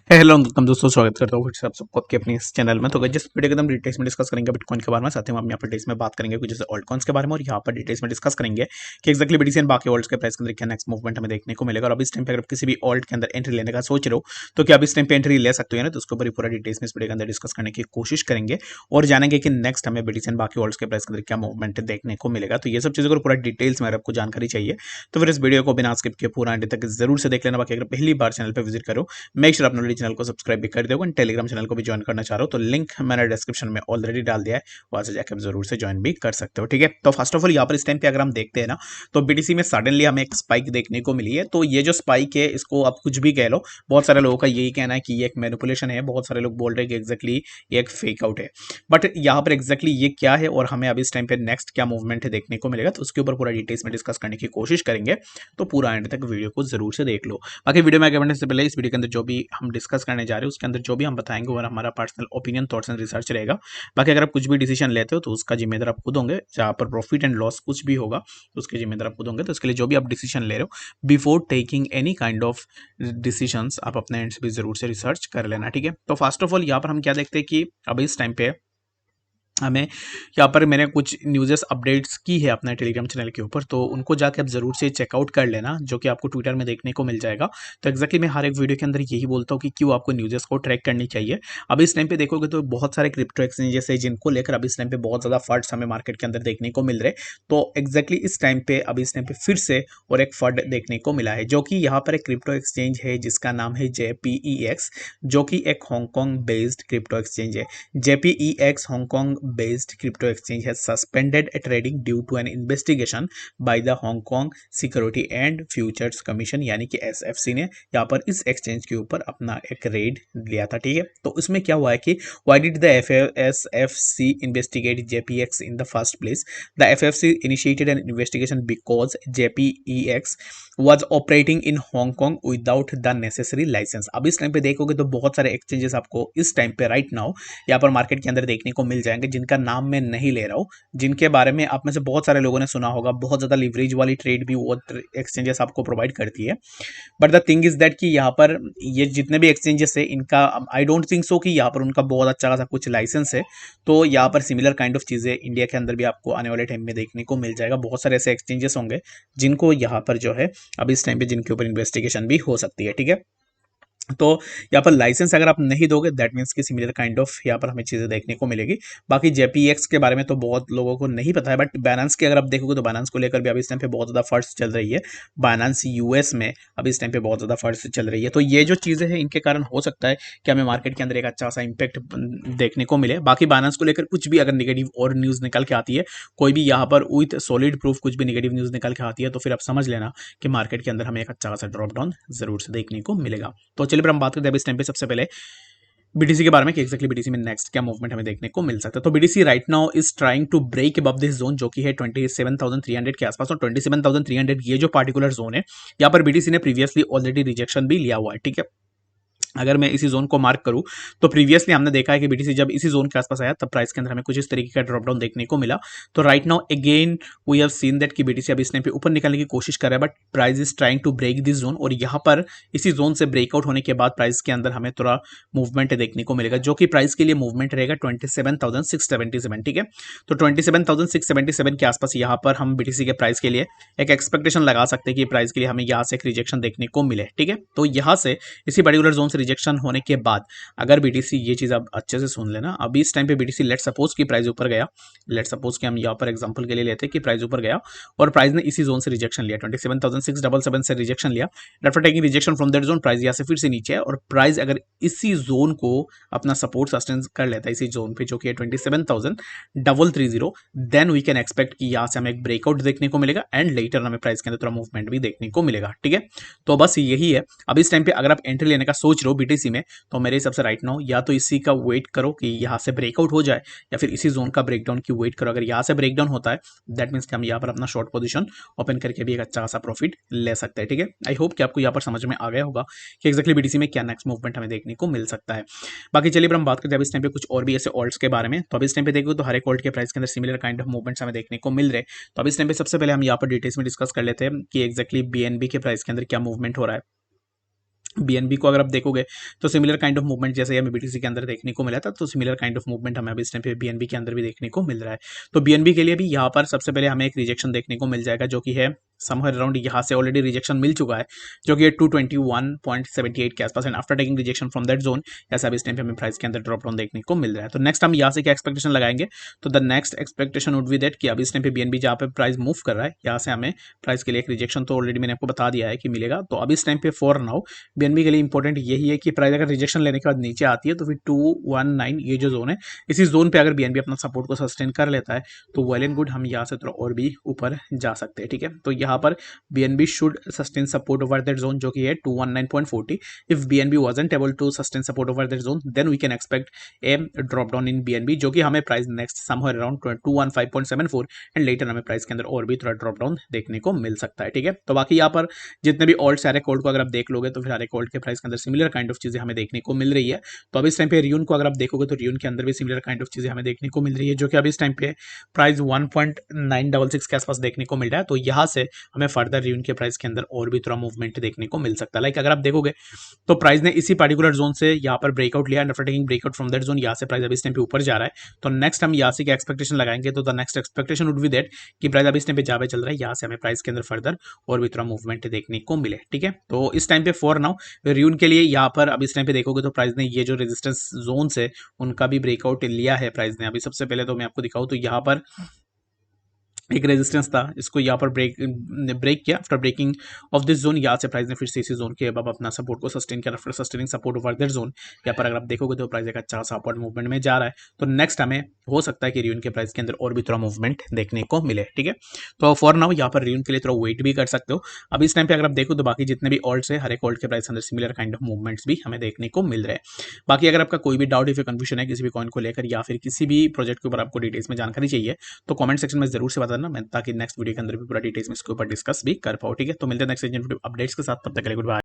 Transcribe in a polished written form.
Hello welcome दोस्तों, स्वागत करता हूँ फिर से आप सबको आपके अपने इस चैनल में। तो गाइस, जिस वीडियो के अंदर हम डिटेल्स में डिस्कस करेंगे बिटकॉइन के बारे में, साथ ही हम यहाँ पर डिटेल्स में बात करेंगे कुछ जैसे ऑल्ट कॉइन्स के बारे में, और यहाँ पर डिटेल्स में डिस्कस करेंगे कि एक्जैक्टली बीटीसी एंड बाकी ऑल्ट्स के प्राइस के अंदर क्या नेक्स्ट मूवमेंट हमें देखने को मिलेगा। और अभी इस टाइम पे अगर किसी भी ऑल्ट के अंदर एंट्री लेने का सोच रहे हो तो क्या आप इस टाइम पे एंट्री ले सकते हो ना, तो उसके ऊपर पूरा डिटेल्स में इस वीडियो के अंदर डिस्कस करने की कोशिश करेंगे और जानेंगे कि नेक्स्ट हमें बीटीसी एंड बाकी ऑल्ट्स के प्राइस के अंदर क्या मूवमेंट देखने को मिलेगा। तो ये सब चीज़ों को पूरा डिटेल्स में अगर आपको जानकारी चाहिए तो फिर इस वीडियो को बिना स्किप किए पूरा एंड तक जरूर से देख लेना। बाकी अगर पहली बार चैनल पर विजिट करो, मेक श्योर अपने चैनल को सब्सक्राइब भी कर दो। टेलीग्राम चैनल को भी ज्वाइन करना चाह रहे हो तो लिंक मैंने डिस्क्रिप्शन में ऑलरेडी डाल दिया है, वहां से जाकर जरूर से ज्वाइन भी कर सकते हो। ठीक है, तो फर्स्ट ऑफ ऑल यहाँ पर इस टाइम पे अगर हम देखते हैं ना, तो बीटीसी में सडनली हमें एक स्पाइक देखने को मिली है। तो ये जो स्पाइक है, इसको आप कुछ भी कह लो, बहुत सारे लोगों का यही कहना है कि ये एक मैनिपुलेशन है। बहुत सारे लोग बोल रहे हैं कि एक्जैक्टली ये एक फेक आउट है, बट यहाँ पर एक्जैक्टली ये क्या है और हमें अभी इस टाइम पे नेक्स्ट क्या मूवमेंट है देखने को मिलेगा, तो उसके ऊपर पूरा डिटेल्स में डिस्कस करने की कोशिश करेंगे। तो पूरा एंड तक वीडियो को जरूर से देख लो। बाकी वीडियो में आगे बढ़ने से पहले इस वीडियो के अंदर जो भी हम डिस्कस करने जा रहे हैं उसके अंदर जो भी हम बताएंगे वो हमारा personal opinion, thoughts and research रहेगा। बाकी अगर आप कुछ भी डिसीजन लेते हो तो उसका जिम्मेदार आप खुद होंगे। जहाँ पर प्रॉफिट एंड लॉस कुछ भी होगा तो उसके जिम्मेदार आप खुद होंगे। तो इसके लिए जो भी आप डिसीजन ले रहे हो, before taking any kind of decisions, आप अपने एंड से भी जरूर से रिसर्च कर लेना। ठीक है, तो फर्स्ट ऑफ ऑल यहाँ पर हम क्या देखते हैं कि अभी इस टाइम पे हमें यहाँ पर मैंने कुछ न्यूज़ेस अपडेट्स की है अपने टेलीग्राम चैनल के ऊपर, तो उनको जाके आप ज़रूर से चेकआउट कर लेना, जो कि आपको ट्विटर में देखने को मिल जाएगा। तो एक्जैक्टली मैं हर एक वीडियो के अंदर यही बोलता हूँ कि क्यों आपको न्यूज़ेस को ट्रैक करनी चाहिए। अभी इस टाइम पे देखोगे तो बहुत सारे क्रिप्टो एक्सचेंजेस है जिनको लेकर अभी इस टाइम पे बहुत ज़्यादा फंड्स हमें मार्केट के अंदर देखने को मिल रहे। तो एक्जैक्टली इस टाइम पे अभी इस टाइम पे फिर से और एक फंड देखने को मिला है, जो कि यहाँ पर एक क्रिप्टो एक्सचेंज है जिसका नाम है JPEX, जो कि एक हांगकॉन्ग बेस्ड क्रिप्टो एक्सचेंज है। JPEX Hong Kong based crypto exchange has suspended trading due to an investigation by the Hong Kong Security and Futures Commission, यानी कि SFC ने यहाँ पर इस एक्सचेंज के ऊपर अपना एक रेड लिया था। ठीक है, तो इसमें क्या हुआ है कि why did the SFC investigate JPEX in the first place? The FFC initiated an investigation because JPEX was operating in Hong Kong without the necessary license। अब इस टाइम पे देखोगे तो बहुत सारे एक्सचेंजेस आपको इस टाइम पे राइट नाउ यहाँ पर मार्केट के अंदर देखने को मिल जाएंगे, जिनका नाम मैं नहीं ले रहा हूँ, जिनके बारे में आप में से बहुत सारे लोगों ने सुना होगा। बहुत ज़्यादा लिवरेज वाली ट्रेड भी वो एक्सचेंजेस आपको प्रोवाइड करती है। But the thing is that कि यहाँ पर ये जितने भी एक्सचेंजेस है इनका आई डोंट थिंक सो कि यहाँ पर उनका बहुत अच्छा खासा कुछ लाइसेंस है। तो यहाँ पर सिमिलर काइंड ऑफ चीज़ें इंडिया के अंदर भी आपको आने वाले टाइम में देखने को मिल जाएगा। बहुत सारे ऐसे एक्सचेंजेस होंगे जिनको यहाँ पर जो है अब इस टाइम पे जिनके ऊपर इन्वेस्टिगेशन भी हो सकती है। ठीक है, तो यहाँ पर लाइसेंस अगर आप नहीं दोगे दैट मीन्स कि सिमिलर काइंड ऑफ यहाँ पर हमें चीज़ें देखने को मिलेगी। बाकी JPEX के बारे में तो बहुत लोगों को नहीं पता है, बट बाइनेंस की अगर आप देखोगे तो बाइनेंस को लेकर भी अभी इस टाइम पे बहुत ज़्यादा फर्स्ट चल रही है। बाइनेंस US में अभी इस टाइम पे बहुत ज़्यादा फर्स्ट चल रही है। तो ये जो चीज़ें हैं इनके कारण हो सकता है कि हमें मार्केट के अंदर एक अच्छा सा इंपैक्ट देखने को मिले। बाकी बाइनेंस को लेकर कुछ भी अगर निगेटिव और न्यूज़ निकल के आती है, कोई भी यहाँ पर विथ सॉलिड प्रूफ कुछ भी निगेटिव न्यूज़ निकल के आती है, तो फिर आप समझ लेना कि मार्केट के अंदर हमें एक अच्छा खासा ड्रॉप डाउन जरूर से देखने को मिलेगा। तो चलिए फिर हम बात करते हैं इस टाइम पे सबसे पहले बीटीसी के बारे में कि एक्जैक्टली बीटीसी में नेक्स्ट क्या मूवमेंट हमें देखने को मिल सकता है। तो BTC right now is trying to break above this zone, जो कि है 27,300 के आसपास। और 27,300 ये जो पार्टिकुलर जोन है, यहाँ पर बीटीसी ने प्रीवियसली ऑलरेडी रिजेक्शन भी लिया हुआ है। ठीक है, अगर मैं इसी जोन को मार्क करूं तो प्रीवियसली हमने देखा है कि बीटीसी जब इसी जोन के आसपास आया तब प्राइस के अंदर हमें कुछ इस तरीके का ड्रॉप डाउन देखने को मिला। तो right now again we have seen that कि बीटीसी अभी इस टाइम पे ऊपर निकलने की कोशिश कर रहा है, but price is trying to break this zone. और यहाँ पर इसी जोन से ब्रेकआउट होने के बाद प्राइस के अंदर हमें थोड़ा मूवमेंट देखने को मिलेगा, जो कि प्राइस के लिए मूवमेंट रहेगा 27,677। ठीक है, तो 27,677 के आसपास यहाँ पर हम बीटीसी के प्राइस के लिए एक एक्सपेक्टेशन लगा सकते हैं कि प्राइस के लिए हमें यहाँ से एक रिजेक्शन देखने को मिले। ठीक है, तो यहाँ से इसी पर्टिकुलर जोन से रिजेक्शन होने के बाद अगर बीटीसी, ये चीज आप अच्छे से सुन लेना, अभी इस टाइम पे बीटीसी लेट सपोज की प्राइस ऊपर गया, लेट सपोज कि हम यहाँ पर एग्जांपल के लिए लेते हैं कि प्राइस ऊपर गया और प्राइस ने इसी जोन से रिजेक्शन लिया, 27,677 से रिजेक्शन लिया। After taking rejection from that zone price यहाँ से फिर से नीचे है, और प्राइस अगर इसी जोन को अपना सपोर्ट सस्टेन कर लेता है इसी जोन पे जो कि है 27,330, देन वी कैन एक्सपेक्ट कि यहाँ से हमें एक ब्रेकआउट देखने को मिलेगा एंड लेटर हमें प्राइस के अंदर थोड़ा मूवमेंट भी देखने को मिलेगा। ठीक है, तो बस यही है। अब इस टाइम पे अगर आप एंट्री लेने का सोच रहे हो बीटीसी में, तो मेरे हिसाब से राइट नाउ या तो इसी का वेट करो कि यहाँ से ब्रेकआउट हो जाए, या फिर इसी जोन का ब्रेकडाउन की वेट करो। अगर यहाँ से ब्रेकडाउन होता है दैट मीन्स कि हम यहाँ पर अपना शॉर्ट पोजीशन ओपन करके भी एक अच्छा खासा प्रॉफिट ले सकते हैं। ठीक है, आई होप कि आपको यहाँ पर समझ में आ गया होगा कि एक्जैक्टली बीटीसी में क्या नेक्स्ट मूवमेंट हमें देखने को मिल सकता है। बाकी चलिए हम बात करते हैं अब इस टाइम पे कुछ और भी ऐसे ऑल्ट्स के बारे में। तो अब इस टाइम पे देखो तो हर एक ऑल्ट के प्राइस के अंदर सिमिलर काइंड ऑफ मूवमेंट्स हमें देखने को मिल रहे हैं। तो अब इस टाइम पे सबसे पहले हम यहाँ पर डिटेल्स में डिस्कस कर लेते हैं कि एक्जैक्टली BNB के प्राइस के अंदर क्या मूवमेंट हो रहा है। बीएनबी को अगर आप देखोगे तो सिमिलर काइंड ऑफ मूवमेंट जैसे हमें बीटीसी के अंदर देखने को मिला था, तो सिमिलर काइंड ऑफ मूवमेंट हमें अभी इस टाइम पे बीएनबी के अंदर भी देखने को मिल रहा है। तो बीएनबी के लिए भी यहाँ पर सबसे पहले हमें एक रिजेक्शन देखने को मिल जाएगा, जो कि है समवेयर अराउंड, यहाँ से ऑलरेडी रिजेक्शन मिल चुका है जो कि 221.78 के आसपास, and after taking rejection from that zone ऐसा भी इस टाइम पे हमें प्राइस के अंदर ड्रॉप डाउन देखने को मिल रहा है। तो नेक्स्ट हम यहाँ से क्या एक्सपेक्टेशन लगाएंगे, तो the next expectation would be that कि अभी इस टाइम पे बीएनबी जहाँ पे प्राइस मूव कर रहा है, यहाँ से हमें प्राइस के लिए एक रिजेक्शन तो ऑलरेडी मैंने आपको बता दिया है कि मिलेगा। तो अभी इस टाइम पे फॉर नाउ बीएनबी के लिए इंपॉर्टेंट यही है कि प्राइस अगर रिजेक्शन लेने के बाद नीचे आती है तो फिर 219 ये जो जोन है, इसी जोन पे अगर बीएनबी अपना सपोर्ट को सस्टेन कर लेता है तो वेल एंड गुड, हम यहाँ से थोड़ा और भी ऊपर जा सकते हैं। ठीक है, तो यहाँ पर BNB should sustain support over that zone जो कि है 219.40। If BNB wasn't able to sustain support over that zone then we can expect a drop down in BNB, जो कि हमें price next somewhere around 215.74 and later हमें price के अंदर और भी थोड़ा ड्रॉप डाउन देखने को मिल सकता है। ठीक है, तो बाकी यहाँ पर जितने भी ऑल्ट सारे कोल्ड को अगर आप देख लोगे तो फिर सारे कोल्ड के प्राइस के अंदर सिमिलर काइंड ऑफ चीजें हमें देखने को मिल रही है। तो अभी इस टाइम पे रियून को अगर आप देखोगे तो रियून के अंदर भी सिमिलर काइंड ऑफ चीजें हमें देखने को मिल रही है, जो कि अभी इस टाइम पे प्राइस 1.966 के आसपास देखने को मिल रहा है। तो यहाँ से हमें फर्दर रियून के प्राइस के अंदर और भी थोड़ा मूवमेंट देखने को मिल सकता है। लाइक अगर आप देखोगे तो प्राइस ने इसी पर्टिकुलर जोन से यहाँ पर ब्रेकआउट लिया, after taking breakout from that zone यहाँ से प्राइस अभी इस टाइम पे ऊपर जा रहा है। तो नेक्स्ट हम यहाँ से क्या एक्सपेक्टेशन लगाएंगे, तो the next expectation would be that कि प्राइस अभी इस टाइम पे जहाँ पे चल रहा है यहाँ से हमें प्राइस के अंदर फर्दर और भी थोड़ा मूवमेंट देखने को मिले। ठीक है, तो इस टाइम पे फॉर नाउ रियून के लिए यहाँ पर अब इस टाइम पे देखोगे तो प्राइस ने ये जो रेजिस्टेंस जोन है उनका भी ब्रेकआउट लिया है प्राइस ने। अभी सबसे पहले तो मैं आपको दिखाऊं तो यहाँ पर एक रेजिस्टेंस था, इसको यहाँ पर ब्रेक किया। After breaking of this zone यहाँ से प्राइस ने फिर से इसी जोन के अब अपना सपोर्ट को सस्टेन किया। After sustaining support over that zone यहाँ पर अगर आप देखोगे तो प्राइस एक अच्छा सा अपवर्ड मूवमेंट में जा रहा है। तो नेक्स्ट हमें हो सकता है कि रियून के प्राइस के अंदर और भी थोड़ा मूवमेंट देखने को मिले। ठीक है, तो फॉर नाउ यहाँ पर रियून के लिए थोड़ा वेट भी कर सकते हो। अभी इस टाइम पे अगर आप देखो तो बाकी जितने भी ऑल्ट्स है हर एक ऑल्ट के प्राइस अंदर सिमिलर काइंड ऑफ मूवमेंट्स भी हमें देखने को मिल रहे हैं। बाकी अगर आपका कोई भी डाउट या फिर कंफ्यूजन है किसी भी कॉइन को लेकर या फिर किसी भी प्रोजेक्ट के ऊपर आपको डिटेल्स में जानकारी चाहिए तो कमेंट सेक्शन में जरूर से बताना, मैं ताकि नेक्स्ट वीडियो के अंदर भी पूरा डिटेल्स में इसके ऊपर डिस्कस भी कर पाओ। ठीक है, तो मिलते हैं नेक्स्ट अपडेट्स के साथ, तब तक के लिए गुड बाय।